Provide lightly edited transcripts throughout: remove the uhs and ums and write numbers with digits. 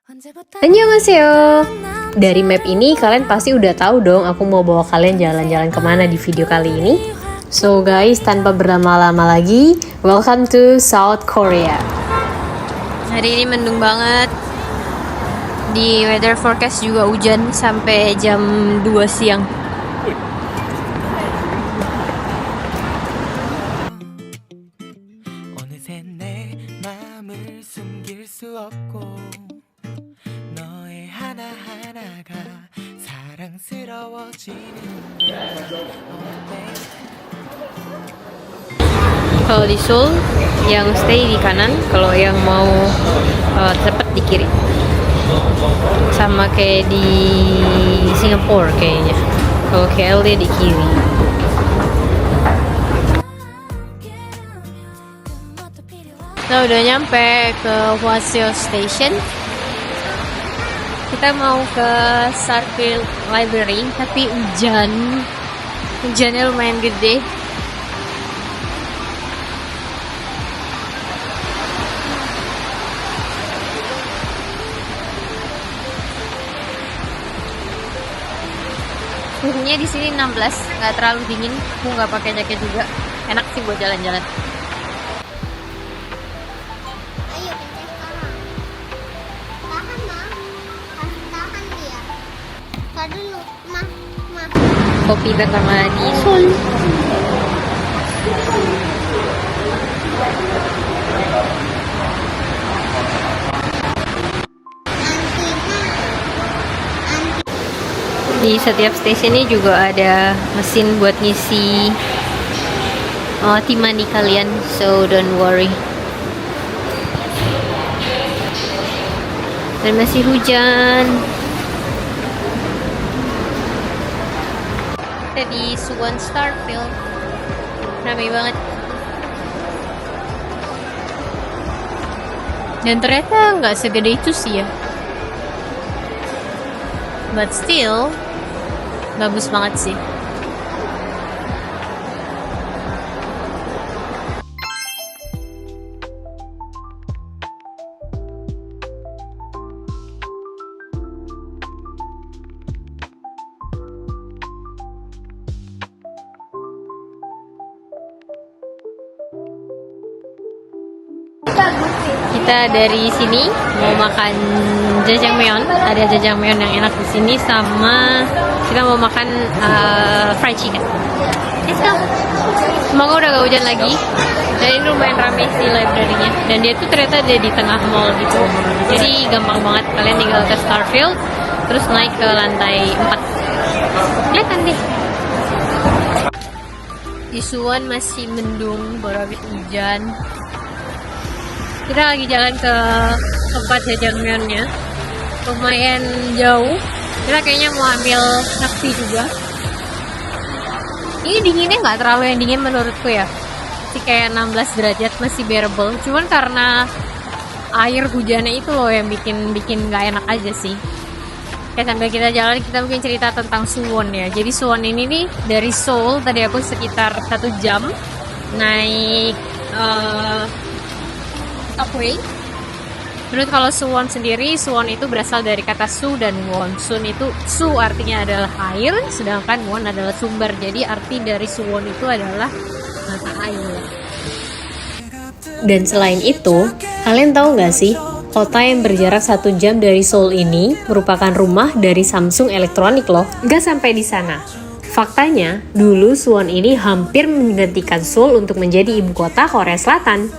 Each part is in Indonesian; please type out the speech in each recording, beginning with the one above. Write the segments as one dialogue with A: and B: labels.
A: Annyeonghaseyo. Dari map ini kalian pasti udah tahu dong aku mau bawa kalian jalan-jalan kemana di video kali ini. So guys, tanpa berlama-lama lagi, welcome to South Korea. Hari ini mendung banget. Di weather forecast juga hujan sampai jam 2 siang. Kalau di Seoul yang stay di kanan, kalau yang mau tepat di kiri. Sama kayak di Singapura kayaknya. Kalau KL dia di kiri. Nah, udah nyampe ke Hwaseo Station. Kita mau ke Starfield Library, tapi hujannya lumayan gede. Suhunya di sini 16, nggak terlalu dingin. Aku nggak pakai jaket juga, enak sih buat jalan-jalan.
B: Ayo pencet sekarang. Tahan mah, tahan dia. Tar dulu, mah.
A: Kopi pertama di Seoul. Di setiap stasiun ini juga ada mesin buat ngisi tea money kalian, so don't worry. Dan masih hujan. Kita di Suwon Starfield, ramai banget. Dan ternyata nggak segede itu sih ya. But still, bagus banget sih. Kita dari sini mau makan jajangmyeon. Ada jajangmyeon yang enak di sini, sama kita mau makan fried chicken. Let's go. Semoga udah gak hujan lagi. Dan ini lumayan ramai sih library-nya. Dan dia tuh ternyata ada di tengah mall gitu. Jadi gampang banget, kalian tinggal ke Starfield, terus naik ke lantai 4. Kelihatan deh. Di Suwon masih mendung, baru habis hujan. Kita lagi jalan ke tempat jajangmyeonnya, lumayan jauh. Kita kayaknya mau ambil taksi juga. Ini dinginnya nggak terlalu yang dingin menurutku ya, sih kayak 16 derajat masih bearable. Cuman karena air hujannya itu loh yang bikin nggak enak aja sih. Kayak sambil kita jalan, kita mungkin cerita tentang Suwon ya. Jadi Suwon ini nih dari Seoul tadi aku sekitar 1 jam naik subway. Menurut kalau Suwon sendiri, Suwon itu berasal dari kata su dan won. Sun itu, su artinya adalah air, sedangkan won adalah sumber. Jadi arti dari Suwon itu adalah mata air. Dan selain itu, kalian tahu nggak sih, kota yang berjarak 1 jam dari Seoul ini merupakan rumah dari Samsung Elektronik loh. Nggak sampai di sana. Faktanya, dulu Suwon ini hampir menggantikan Seoul untuk menjadi ibu kota Korea Selatan.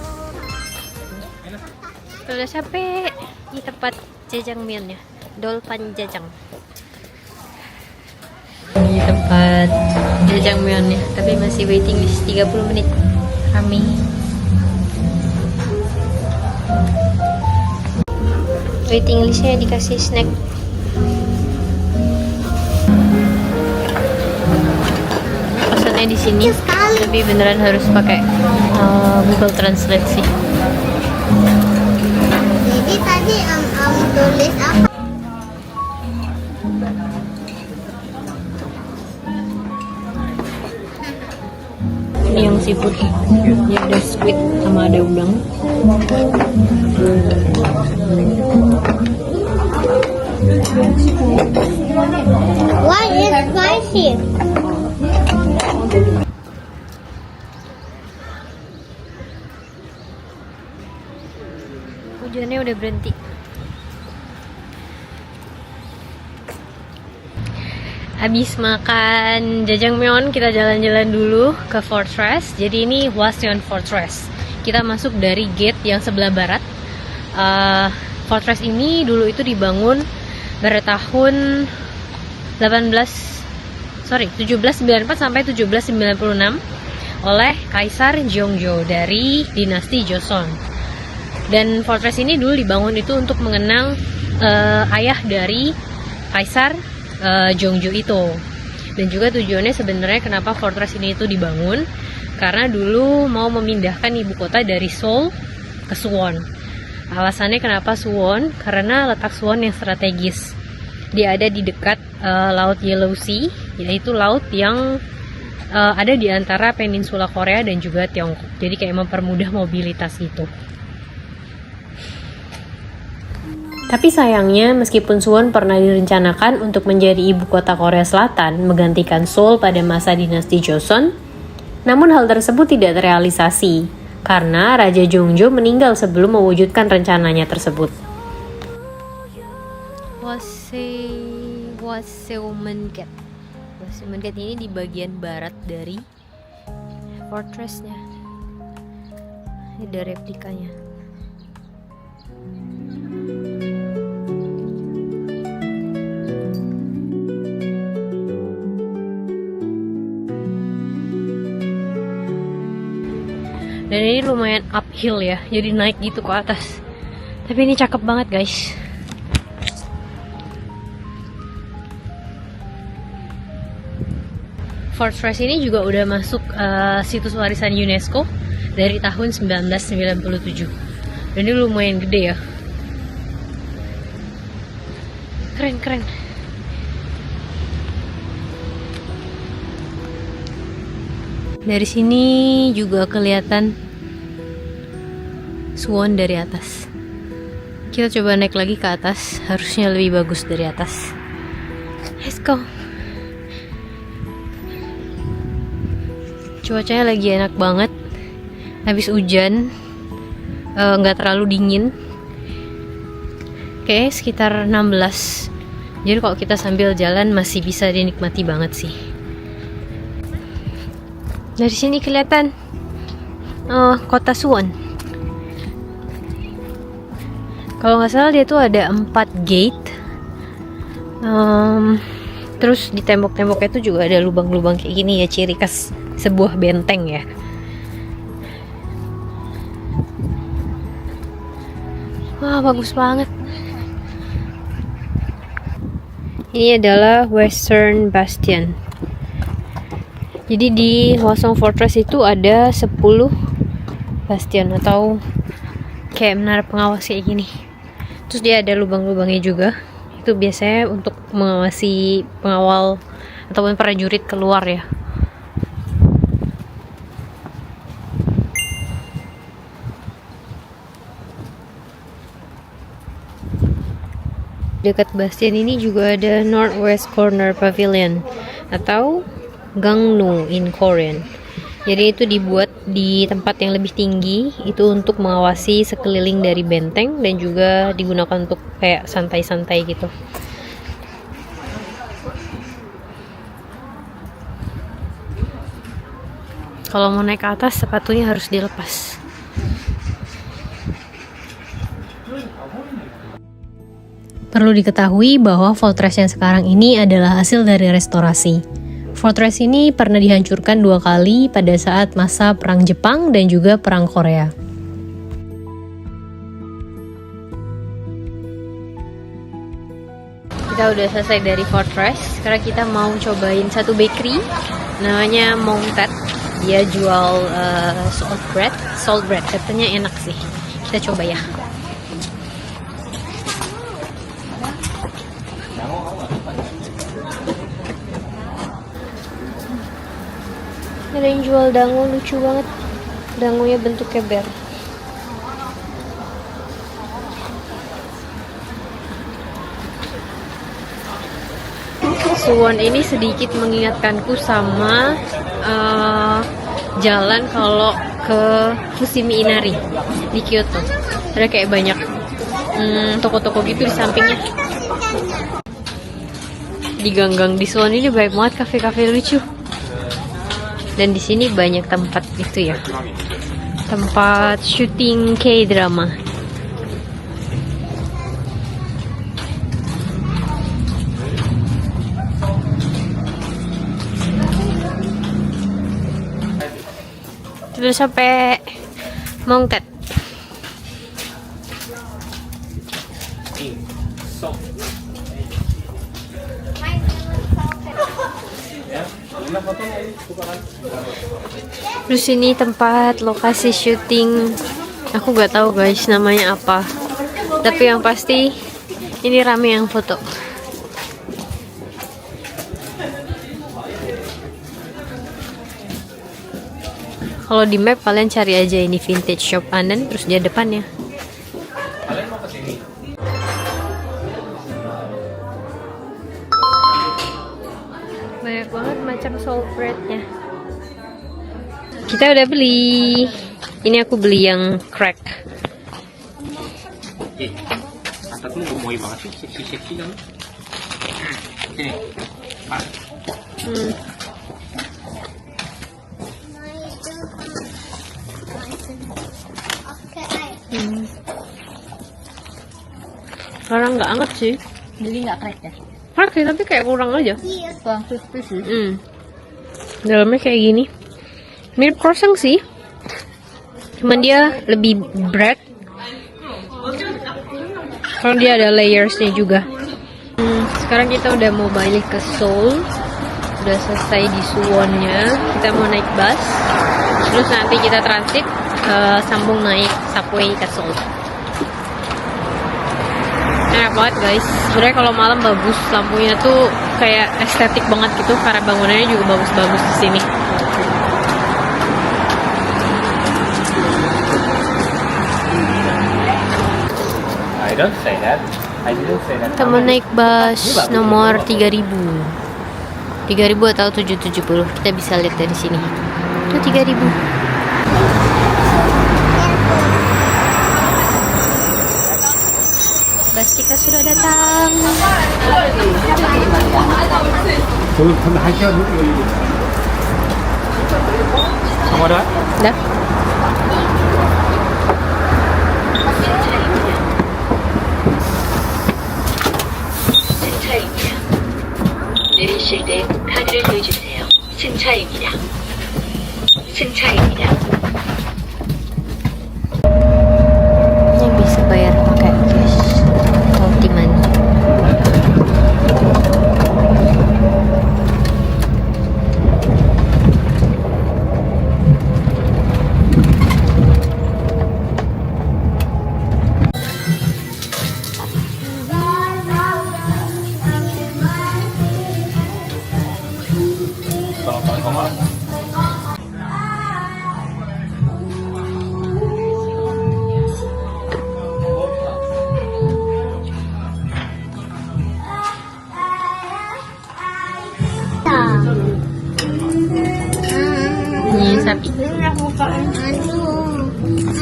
A: Udah sampai di tempat jajangmyeonnya, Dolpan Jajang. Di tempat jajangmyeonnya, tapi masih waiting list 30 menit. Kami waiting listnya dikasih snack. Pesannya di sini, tapi beneran harus pakai Google Translate sih.
B: Jadi tadi tulis apa?
A: Ini yang seafood, ya ada squid sama ada udang.
B: here.
A: Hujannya udah berhenti. Habis makan jajangmyeon, kita jalan-jalan dulu ke Fortress. Jadi ini Hwaseon Fortress. Kita masuk dari gate yang sebelah barat. Fortress ini dulu itu dibangun pada tahun 1794 sampai 1796 oleh Kaisar Jeongjo dari dinasti Joseon. Dan Fortress ini dulu dibangun itu untuk mengenang ayah dari Kaisar Jeongjo itu. Dan juga tujuannya sebenarnya kenapa Fortress ini itu dibangun, karena dulu mau memindahkan ibu kota dari Seoul ke Suwon. Alasannya kenapa Suwon? Karena letak Suwon yang strategis. Dia ada di dekat Laut Yellow Sea, yaitu laut yang ada di antara peninsula Korea dan juga Tiongkok. Jadi kayak mempermudah mobilitas itu. Tapi sayangnya, meskipun Suwon pernah direncanakan untuk menjadi ibu kota Korea Selatan, menggantikan Seoul pada masa dinasti Joseon, namun hal tersebut tidak terrealisasi, karena Raja Jeongjo meninggal sebelum mewujudkan rencananya tersebut. Hwaseomun Gate. Hwaseomun Gate ini di bagian barat dari fortressnya. Ini ada replikanya. Dan ini lumayan uphill ya, jadi naik gitu ke atas. Tapi ini cakep banget guys. Fortress ini juga udah masuk situs warisan UNESCO dari tahun 1997. Dan ini lumayan gede ya. Keren. Dari sini juga kelihatan Suwon dari atas. Kita coba naik lagi ke atas, harusnya lebih bagus dari atas. Let's go. Cuacanya lagi enak banget. Habis hujan, nggak terlalu dingin. Oke, sekitar 16. Jadi kalau kita sambil jalan masih bisa dinikmati banget sih. Dari sini kelihatan kota Suwon. Kalau nggak salah dia tuh ada 4 gate. Terus di tembok-temboknya tuh juga ada lubang-lubang kayak gini ya, ciri khas sebuah benteng ya. Wah, bagus banget. Ini adalah Western Bastion. Jadi di Hwaseong Fortress itu ada 10 bastion atau kayak menara pengawas kayak gini. Terus dia ada lubang-lubangnya juga. Itu biasanya untuk mengawasi pengawal ataupun prajurit keluar ya. Dekat bastion ini juga ada Northwest Corner Pavilion atau Gangneung in Korean. Jadi itu dibuat di tempat yang lebih tinggi, itu untuk mengawasi sekeliling dari benteng dan juga digunakan untuk kayak santai-santai gitu. Kalau mau naik ke atas, sepatunya harus dilepas. Perlu diketahui bahwa fortress yang sekarang ini adalah hasil dari restorasi. Fortress ini pernah dihancurkan 2 kali pada saat masa Perang Jepang dan juga Perang Korea. Kita udah selesai dari Fortress. Sekarang kita mau cobain satu bakery, namanya Mongtat. Dia jual salt bread. Katanya enak sih. Kita coba ya. Ada yang jual dango, lucu banget. Dangonya bentuknya bear. Suwon ini sedikit mengingatkanku sama jalan kalau ke Fushimi Inari di Kyoto. Ada kayak banyak toko-toko gitu di sampingnya. Di gang-gang di Suwon ini banyak banget kafe-kafe lucu. Dan di sini banyak tempat itu ya. Tempat syuting K-drama. Terus sampai Mongket. Terus ini tempat lokasi syuting. Aku gak tahu guys namanya apa. Tapi yang pasti ini rame yang foto. Kalau di map kalian cari aja ini vintage shop Anan, terus dia depannya. Banyak banget macam soul breadnya. Kita udah beli. Ini aku beli yang crack.
C: Atas lu gemoy banget sih, seksi-seksi kan. Sini.
A: Orang nggak anget sih.
B: Jadi nggak crack ya?
A: Crack sih, tapi kayak kurang aja.
B: Iya.
D: Kurang crispy sih.
A: Dalamnya kayak gini. Mirip croissant sih. Cuman dia lebih bread. Karena dia ada layersnya juga. Sekarang kita udah mau balik ke Seoul. Udah selesai di Suwonnya. Kita mau naik bus. Terus nanti kita transit sambung naik subway ke Seoul. Enak banget guys. Sebenarnya kalau malam bagus, lampunya tuh kayak estetik banget gitu karena bangunannya juga bagus-bagus di sini.
C: I don't say that. I didn't say that.
A: Kita mau naik bus nomor 3000 atau 770. Kita bisa lihat dari sini. Itu 3000. Bus kita sudah datang.
C: Semua dah?
A: Dah.
E: 내리실 때 카드를 대주세요. 승차입니다. 승차입니다.
A: Yang bisa bayar pakai cash. Multi money. Ini sapi.
B: Aduh.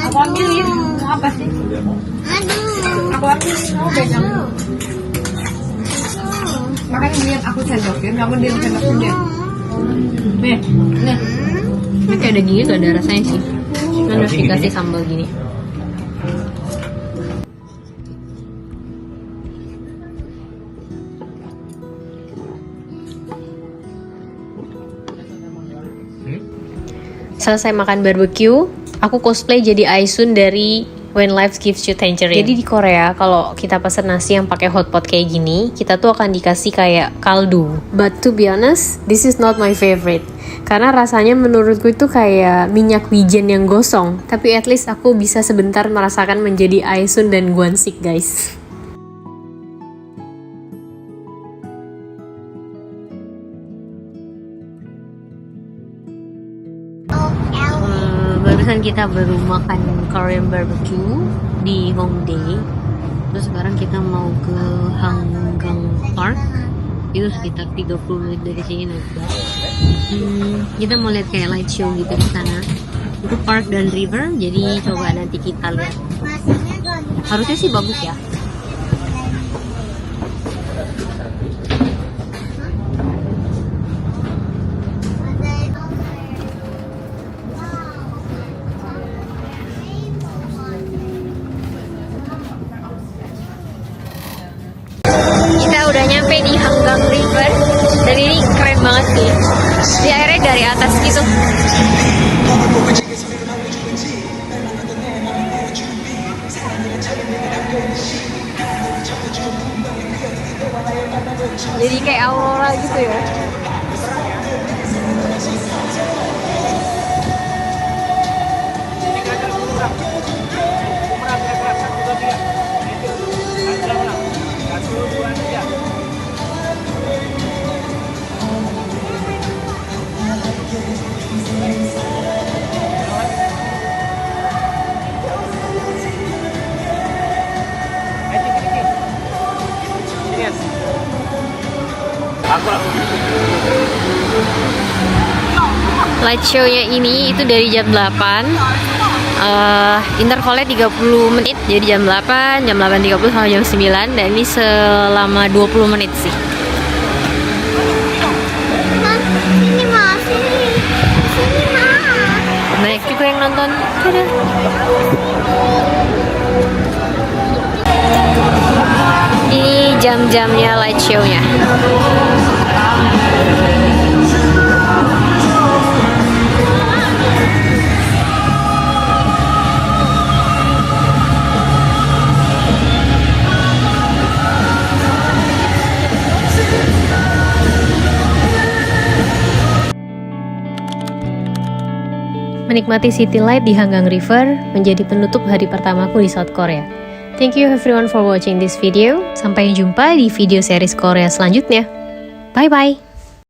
D: Aku ambil ya. Mau apa sih?
B: Aduh.
D: Aku ambil. Mau pegang. Makanya lihat aku sendokin, kamu dia sendokin dia. Nih, nih.
A: Ini kayak dagingnya gak ada rasanya sih. Kan harus dikasih sambal gini. Selesai makan barbecue, aku cosplay jadi Aisun dari When Life Gives You Tangerine. Jadi di Korea kalau kita pesen nasi yang pakai hotpot kayak gini, kita tuh akan dikasih kayak kaldu. But to be honest, this is not my favorite. Karena rasanya menurutku itu kayak minyak wijen yang gosong. Tapi at least aku bisa sebentar merasakan menjadi Aisun dan Gwansik guys. Barusan kita baru makan Korean barbecue di Hongdae. Terus sekarang kita mau ke Hanggang Park itu sekitar 30 menit dari sini naik bus. Kita mau lihat kayak light show gitu di sana. Itu park dan river, jadi coba nanti kita lihat. Harusnya sih bagus ya. Kita udah nyampe di Hanggang River dan ini keren banget sih. Di airnya dari atas gitu. Jadi kayak aurora gitu ya. Light show-nya ini itu dari jam 8. Intervalnya 30 menit. Jadi jam 8, jam 8.30 sampai jam 9 dan ini selama 20 menit sih.
B: Ini masih. Sini mah.
A: Banyak juga yang nonton. Dadah. Ini jam-jamnya light show-nya. Menikmati city light di Hanggang River menjadi penutup hari pertamaku di South Korea. Thank you everyone for watching this video. Sampai jumpa di video series Korea selanjutnya. Bye bye.